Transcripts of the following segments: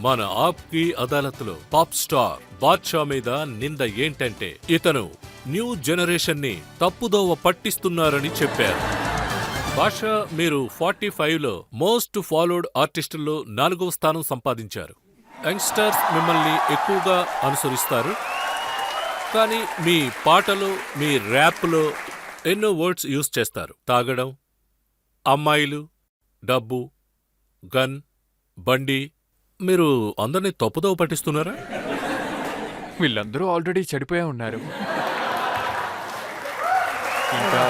మన ఆప్కి అదాలత్లో pop star Badshah మీద నింద ఏంటంటే ఇతను న్యూ జనరేషన్ ని తప్పుదోవ పట్టిస్తున్నారని చెప్పారు. బాద్షా, మీరు 45లో మోస్ట్ ఫాలోడ్ ఆర్టిస్టుల్లో 4వ స్థానం సంపాదించారు. యంగ్స్టర్స్ మిమ్మల్ని ఎక్కువగా అనుసరిస్తారు, కానీ మీ పాటలో, మీ ర్యాప్లో ఎన్నో వర్డ్స్ యూజ్ చేస్తారు. తాగడం, అమ్మాయిలు, డబ్బు, గన్, బండి. మీరు అందరినీ తప్పుదోవ పట్టిస్తున్నారా? వీళ్ళందరూ ఆల్రెడీ చెడిపోయే ఉన్నారు. ఇంకా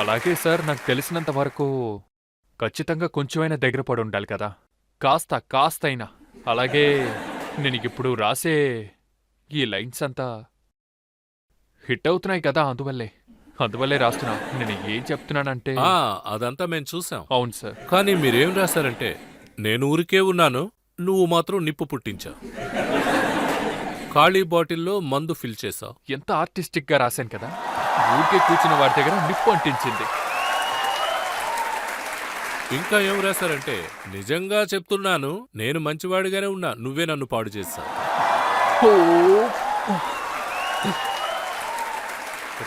అలాగే సార్, నాకు తెలిసినంత వరకు ఖచ్చితంగా కొంచెమైనా దగ్గర పడి ఉండాలి కదా, కాస్తైనా. అలాగే నేను ఇప్పుడు రాసే ఈ లైన్స్ అంతా హిట్ అవుతున్నాయి కదా, అందువల్లే రాస్తున్నా. నేను ఏం చెప్తున్నానంటే అదంతా మేం చూసాం. అవును సార్. కానీ మీరేం రాశారంటే, నేను ఊరికే ఉన్నాను, నువ్వు మాత్రం నిప్పు పుట్టించావు. ఖాళీ బాటిల్లో మందు ఫిల్ చేశావు. ఎంత ఆర్టిస్టిక్ గా రాశాను కదా, ఊరికే కూర్చున్న వాడి దగ్గర నిప్పు అంటించింది. ఇంకా ఏం రాశారంటే, నిజంగా చెప్తున్నాను, నేను మంచివాడిగానే ఉన్నా, నువ్వే నన్ను పాడు చేశావు.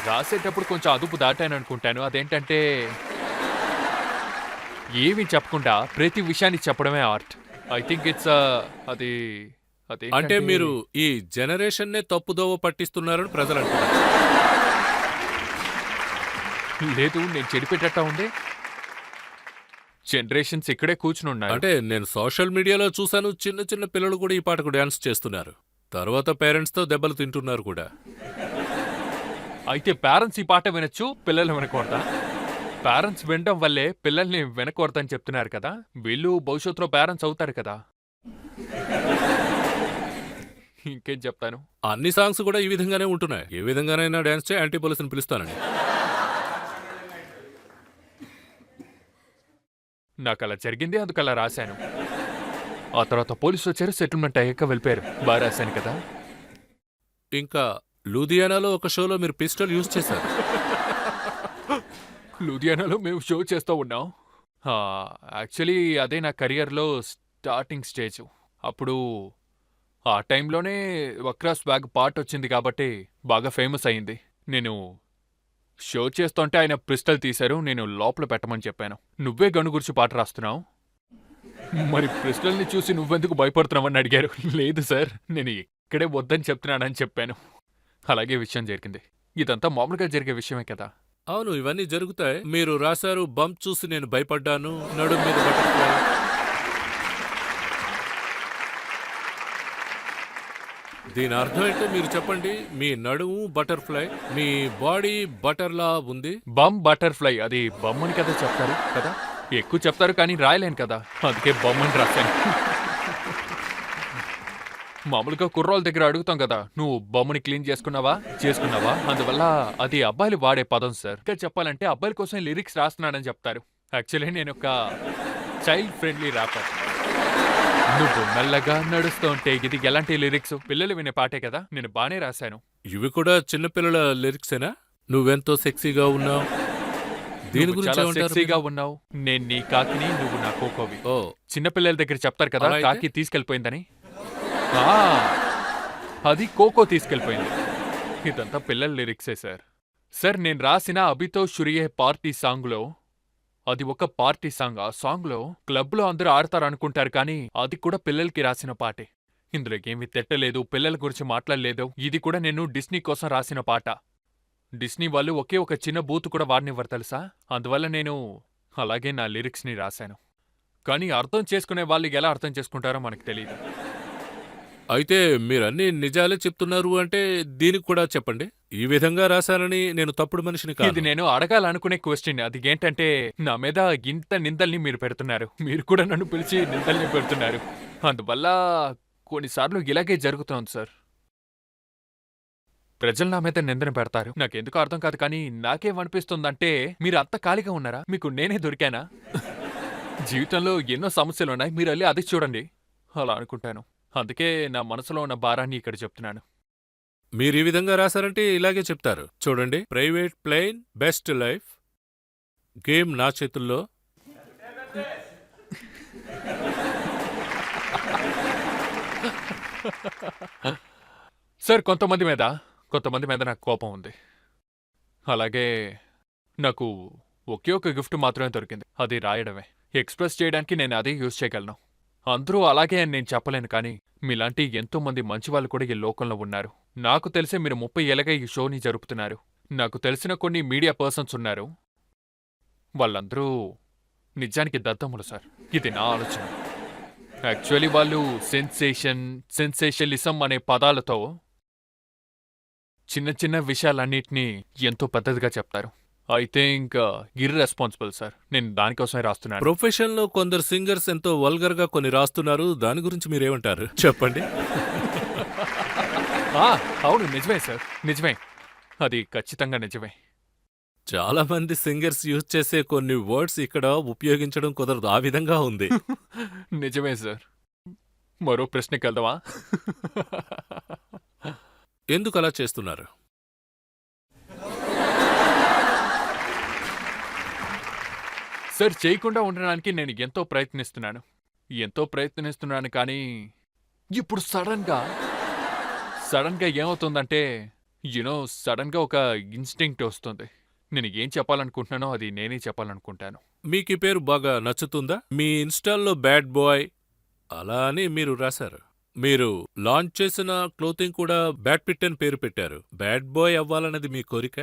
రాసేటప్పుడు కొంచెం అదుపు దాటాను అనుకుంటాను. అదేంటంటే, ఏమీ చెప్పకుండా ప్రతి విషయాన్ని చెప్పడమే ఆర్ట్. ఐ థింక్ ఇట్స్ అది అంటే మీరు ఈ జనరేషన్నే తప్పుదోవ పట్టిస్తున్నారని ప్రజలు అంటున్నారు. లేదు, నేను చెడిపెట్టా ఉంది. జనరేషన్స్ ఇక్కడే కూర్చుని ఉన్నారు. అంటే నేను సోషల్ మీడియాలో చూశాను, చిన్న చిన్న పిల్లలు కూడా ఈ పాటకు డాన్స్ చేస్తున్నారు. తర్వాత పేరెంట్స్తో దెబ్బలు తింటున్నారు కూడా. అయితే పేరెంట్స్ ఈ పాట వినొచ్చు, పిల్లల్ని వినకూడదా? పేరెంట్స్ వినడం వల్లే పిల్లల్ని వినకూడదని చెప్తున్నారు కదా, వీళ్ళు భవిష్యత్తులో పేరెంట్స్ అవుతారు కదా. ఇంకేం చెప్తాను. అన్ని సాంగ్స్ కూడా ఈ విధంగానే ఉంటున్నాయి. ఏ విధంగానైనా డాన్స్ చేయి, యాంటీ పోలీసుని పిలుస్తానని. నాకు అలా జరిగింది, అందుకలా రాశాను. ఆ తర్వాత పోలీసులు వచ్చారు, సెటిల్మెంట్ అయ్యాక వెళ్ళిపోయారు. బాగా రాశాను కదా. ఇంకా లూధియానాలో ఒక షోలో మీరు పిస్టల్ యూజ్ చేశారు. లూధియానాలో మేము షో చేస్తూ ఉన్నాం. యాక్చువల్లీ అదే నా కెరియర్లో స్టార్టింగ్ స్టేజ్. అప్పుడు ఆ టైంలోనే వక్రా స్వాగ్ పాట వచ్చింది కాబట్టి బాగా ఫేమస్ అయింది. నేను షో చేస్తుంటే ఆయన పిస్టల్ తీశారు. నేను లోపల పెట్టమని చెప్పాను. నువ్వే గన్ను గురించి పాట రాస్తున్నావు, మరి పిస్టల్ని చూసి నువ్వెందుకు భయపడుతున్నావని అడిగారు. లేదు సార్, నేను ఇక్కడే వద్దని చెప్తున్నానని చెప్పాను. అలాగే విషయం జరిగింది. ఇదంతా మామూలుగా జరిగే విషయమే కదా. అవును, ఇవన్నీ జరుగుతాయి. మీరు రాశారు, బంప్ చూసి నేను భయపడ్డాను, నడుం మీద బటర్ఫ్లై. దీని అర్థం ఏంటో మీరు చెప్పండి. మీ నడుము బటర్ఫ్లై, మీ బాడీ బటర్లా ఉంది. బమ్ బటర్ఫ్లై, అది బొమ్మని కదా చెప్తారు కదా, ఎక్కువ చెప్తారు కానీ రాయలేను కదా, అందుకే బొమ్మని రాశాను. మామూలుగా కుర్రోళ్ళ దగ్గర అడుగుతాం కదా, నువ్వు బొమ్మని క్లీన్ చేసుకున్నావా, అందువల్ల అది అబ్బాయిలు వాడే పదం సార్. ఇంకా చెప్పాలంటే అబ్బాయిల కోసం లిరిక్స్ రాస్తున్నానని చెప్తారు. యాక్చువల్లీ నేను ఒక చైల్డ్ ఫ్రెండ్లీ ర్యాపర్. నువ్వు మెల్లగా నడుస్తుంటే, ఇది ఎలాంటి లిరిక్స్, పిల్లలు వినే పాటే కదా, నేను బానే రాశాను. ఇవి కూడా చిన్నపిల్లల లిరిక్సేనా? నువ్వెంతో సెక్సీగా ఉన్నావు, దీని గురించి సెక్సీగా ఉన్నావు, నేను నీ కాకిని, నువ్వు నా కోకోవి. చిన్నపిల్లల దగ్గర చెప్తారు కదా, కాకి తీసుకెళ్లిపోయిందని. అది కోకో తీసుకెళ్లిపోయింది. ఇదంతా పిల్లల లిరిక్సే సార్. సార్, నేను రాసిన అభితో షురియే పార్టీ సాంగ్లో, అది ఒక పార్టీ సాంగ్. ఆ సాంగ్లో క్లబ్లో అందరూ ఆడతారనుకుంటారు కానీ అది కూడా పిల్లలకి రాసిన పాటే. ఇందులో ఏమీ తిట్టలేదు, పిల్లల గురించి మాట్లాడలేదు. ఇది కూడా నేను డిస్నీ కోసం రాసిన పాట. డిస్నీ వాళ్ళు ఒకే ఒక చిన్న బూత్ కూడా వాడనివ్వరు తెలుసా, అందువల్ల నేను అలాగే నా లిరిక్స్ని రాశాను. కానీ అర్థం చేసుకునే వాళ్ళు ఎలా అర్థం చేసుకుంటారో మనకు తెలియదు. అయితే మీరన్నీ నిజాలే చెప్తున్నారు అంటే దీనికి కూడా చెప్పండి. ఈ విధంగా రాశానని నేను తప్పుడు మనిషిని కాదు. ఇది నేను అడగాలనుకునే క్వశ్చన్. అది ఏంటంటే, నా మీద ఇంత నిందల్ని మీరు పెడుతున్నారు, మీరు కూడా నన్ను పిలిచి నిందల్ని పెడుతున్నారు. అందువల్ల కొన్నిసార్లు ఇలాగే జరుగుతోంది సార్. ప్రజలు నా మీద నిందన పెడతారు, నాకెందుకు అర్థం కాదు. కానీ నాకేమనిపిస్తుందంటే, మీరు అంత ఖాళీగా ఉన్నారా, మీకు నేనే దొరికానా? జీవితంలో ఎన్నో సమస్యలున్నాయి, మీరు వెళ్ళి అది చూడండి అలా అనుకుంటాను. అందుకే నా మనసులో ఉన్న భారాన్ని ఇక్కడ చెప్తున్నాను. మీరు ఈ విధంగా రాశారంటే ఇలాగే చెప్తారు. చూడండి, private plane best life, game నా చేతుల్లో. సార్ కొంతమంది మీద నాకు కోపం ఉంది. అలాగే నాకు ఒకే ఒక గిఫ్ట్ మాత్రమే దొరికింది, అది రాయడమే. ఎక్స్‌ప్రెస్ చేయడానికి నేను అదే యూజ్ చేయగలను. అందరూ అలాగే అని నేను చెప్పలేను, కానీ మీలాంటి ఎంతోమంది మంచివాళ్ళు కూడా ఈ లోకంలో ఉన్నారు. నాకు తెలిసే మీరు 30 ఏళ్ళగా ఈ షోని జరుపుతున్నారు. నాకు తెలిసిన కొన్ని మీడియా పర్సన్స్ ఉన్నారు. వాళ్ళందరూ నిజానికి దద్దమ్ములు సార్. ఇది నా ఆలోచన. యాక్చువల్లీ వాళ్ళు సెన్సేషనలిజం అనే పదాలతో చిన్న చిన్న విషయాలన్నిటినీ ఎంతో పెద్దదిగా చెప్తారు. అయితే ఇంకా ఇర్రెస్పాన్సిబుల్ సార్. నేను దానికోసమే రాస్తున్నాను. ప్రొఫెషన్లో కొందరు సింగర్స్ ఎంతో వల్గర్గా కొన్ని రాస్తున్నారు. దాని గురించి మీరేమంటారు చెప్పండి. అవును, నిజమే సార్, నిజమే. అది ఖచ్చితంగా నిజమే. చాలా మంది సింగర్స్ యూజ్ చేసే కొన్ని వర్డ్స్ ఇక్కడ ఉపయోగించడం కుదరదు, ఆ విధంగా ఉంది. నిజమే సార్. మరో ప్రశ్నకి వెళ్దామా? ఎందుకు అలా చేస్తున్నారు? సార్, చేయకుండా ఉండడానికి నేను ఎంతో ప్రయత్నిస్తున్నాను, కానీ ఇప్పుడు సడన్గా ఏమవుతుందంటే సడన్గా ఒక ఇన్స్టింక్ట్ వస్తుంది. నేను ఏం చెప్పాలనుకుంటున్నానో అది నేనే చెప్పాలనుకుంటాను. మీకు ఈ పేరు బాగా నచ్చుతుందా? మీ ఇన్స్టాల్లో బ్యాడ్ బాయ్ అలా అని మీరు రాశారు. మీరు లాంచ్ చేసిన క్లోతింగ్ కూడా బ్యాడ్ పిట్ అని పేరు పెట్టారు. బ్యాడ్ బాయ్ అవ్వాలన్నది మీ కోరిక?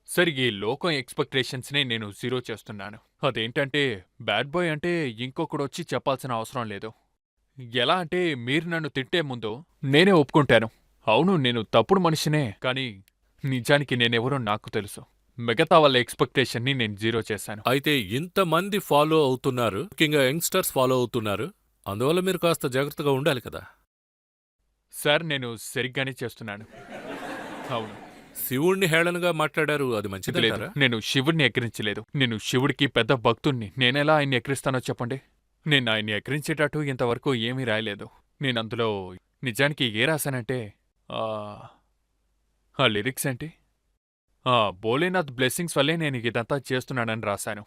సరే, ఈ లోకం ఎక్స్పెక్టేషన్స్ని నేను జీరో చేస్తున్నాను. అదేంటంటే బ్యాడ్ బాయ్ అంటే ఇంకొకడు వచ్చి చెప్పాల్సిన అవసరం లేదు. ఎలా అంటే మీరు నన్ను తిట్టే ముందు నేనే ఒప్పుకుంటాను, అవును నేను తప్పుడు మనిషినే, కానీ నిజానికి నేనెవరో నాకు తెలుసు. మిగతా వాళ్ళ ఎక్స్పెక్టేషన్ని నేను జీరో చేశాను. అయితే ఇంతమంది ఫాలో అవుతున్నారు, ముఖ్యంగా యంగ్స్టర్స్ ఫాలో అవుతున్నారు, అందువల్ల మీరు కాస్త జాగ్రత్తగా ఉండాలి కదా. సార్, నేను సరిగ్గానే చేస్తున్నాను. అవును. శివుణ్ణి హేళనగా మాట్లాడారు, అది లేదు, మంచిది. నేను శివుడిని ఎక్కిరించలేదు. నేను శివుడికి పెద్ద భక్తుణ్ణి. నేనెలా ఆయన్ని ఎక్కిరిస్తానో చెప్పండి. నేను ఆయన్ని ఎక్కిరించేటట్టు ఇంతవరకు ఏమీ రాయలేదు. నేనందులో నిజానికి ఏ రాశానంటే ఆ లిరిక్స్ ఏంటి, భోలేనాథ్ బ్లెస్సింగ్స్ వల్లే నేను ఇదంతా చేస్తున్నానని రాశాను.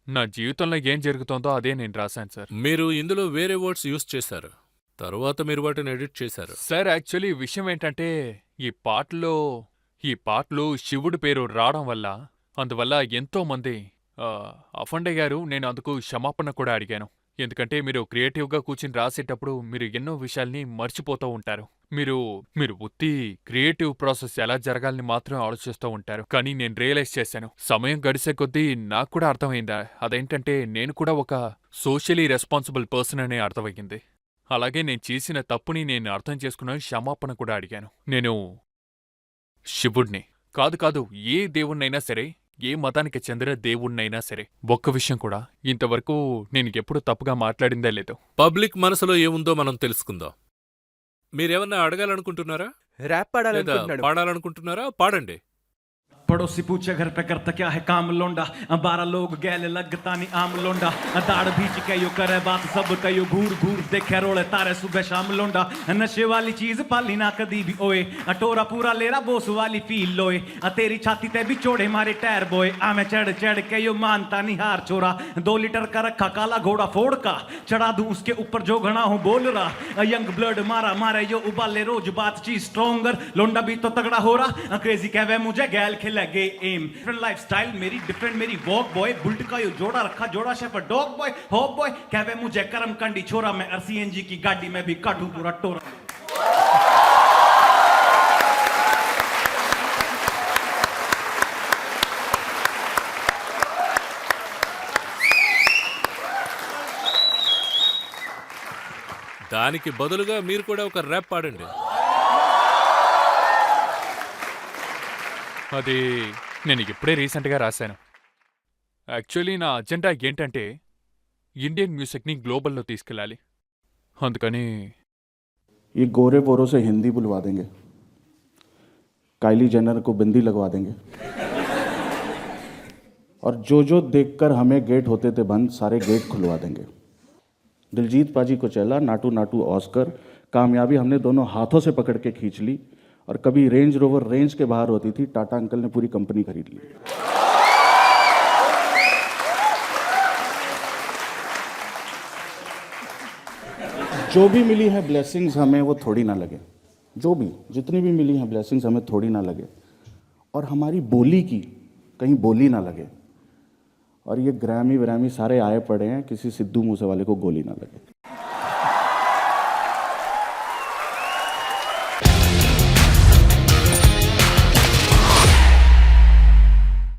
నా జీవితంలో ఏం జరుగుతోందో అదే నేను రాశాను సార్. మీరు ఇందులో వేరే వర్డ్స్ యూజ్ చేశారు, తర్వాత మీరు వాటిని ఎడిట్ చేశారు. సార్, యాక్చువల్లీ విషయం ఏంటంటే ఈ పాటలో శివుడి పేరు రావడం వల్ల, అందువల్ల ఎంతోమంది అఫండే గారు, నేను అందుకు క్షమాపణ కూడా అడిగాను. ఎందుకంటే మీరు క్రియేటివ్గా కూర్చుని రాసేటప్పుడు మీరు ఎన్నో విషయాల్ని మర్చిపోతూ ఉంటారు. మీరు ఉత్తి క్రియేటివ్ ప్రాసెస్ ఎలా జరగాలని మాత్రం ఆలోచిస్తూ ఉంటారు. కానీ నేను రియలైజ్ చేశాను, సమయం గడిసే కొద్దీ నాకు కూడా అర్థమైందా, అదేంటంటే నేను కూడా ఒక సోషలీ రెస్పాన్సిబుల్ పర్సన్ అనే అర్థమయ్యింది. అలాగే నేను చేసిన తప్పుని నేను అర్థం చేసుకున్నాను, క్షమాపణ కూడా అడిగాను. నేను శివుడిని కాదు, ఏ దేవుణ్ణైనా సరే, ఏ మతానికి చెందిన దేవుణ్ణైనా సరే, ఒక్క విషయం కూడా ఇంతవరకు నేను ఎప్పుడు తప్పుగా మాట్లాడిందే లేదు. పబ్లిక్ మనసులో ఏముందో మనం తెలుసుకుందాం. మీరేమన్నా అడగాలనుకుంటున్నారా? ర్యాప్ పాడాలనుకుంటున్నాడు. పాడాలనుకుంటున్నారా? పాడండి. पड़ोसी पूछे घर पे करता क्या है काम लोंडा, 12 लोग गैल लगता नहीं आम लोंडा, दाढ़ भीच के यो करे बात सब कयो घूर घूर देखे रोले तारे सुबह शाम लोंडा, नशे वाली चीज पाली ना कदी भी ओए, टोरा पूरा लेरा बोस वाली फील लोए, तेरी छाती ते भी चोड़े मारे टायर बोए, आमे चढ़ चढ़ के यो मानता नहीं हार छोरा, 2 लीटर का रखा काला घोड़ा फोड़ का, चढ़ा दूं उसके ऊपर जो घना हूं बोल रहा, यंग ब्लड मारा मारे यो उबाले रोज बात चीज स्ट्रोंगर, लोंडा भी तो तगड़ा हो रहा, क्रेजी कहवे मुझे गैल खेल लगे एम, डिफरेंट लाइफस्टाइल मेरी डिफरेंट मेरी वॉक बॉय, बुल्ट का यो जोड़ा रखा जोड़ा shepherd dog boy hop boy, कहवे मुझे करम कंडी छोरा, मैं RCNG की गाड़ी में भी काटू पूरा टोरा. దానికి బదులుగా మీరు కూడా ఒక ర్యాప్ పాడండి. అది నేను ఇప్పుడే రీసెంట్గా రాశాను. యాక్చువల్లీ నా అజెండా ఏంటంటే ఇండియన్ మ్యూజిక్ని గ్లోబల్లో తీసుకెళ్ళాలి. అందుకని ये गोरे बोरों से हिंदी बुलवा देंगे, काइली जेनर को बिंदी लगवा देंगे, और जो देखकर हमें गेट होते थे बंद सारे गेट खुलवा देंगे. दिलजीत पाजी को चला नाटू नाटू ऑस्कर, कामयाबी हमने दोनों हाथों से पकड़ के खींच ली, और कभी रेंज रोवर रेंज के बाहर होती थी, टाटा अंकल ने पूरी कंपनी खरीद ली. जो भी मिली है ब्लेसिंग्स हमें वो थोड़ी ना लगे, जो भी जितनी भी मिली हैं ब्लेसिंग्स हमें थोड़ी ना लगे, और हमारी बोली की कहीं बोली ना लगे, और ये ग्रैमी व्रैमी सारे आए पड़े हैं, किसी सिद्धू मूसेवाले को गोली ना लगे।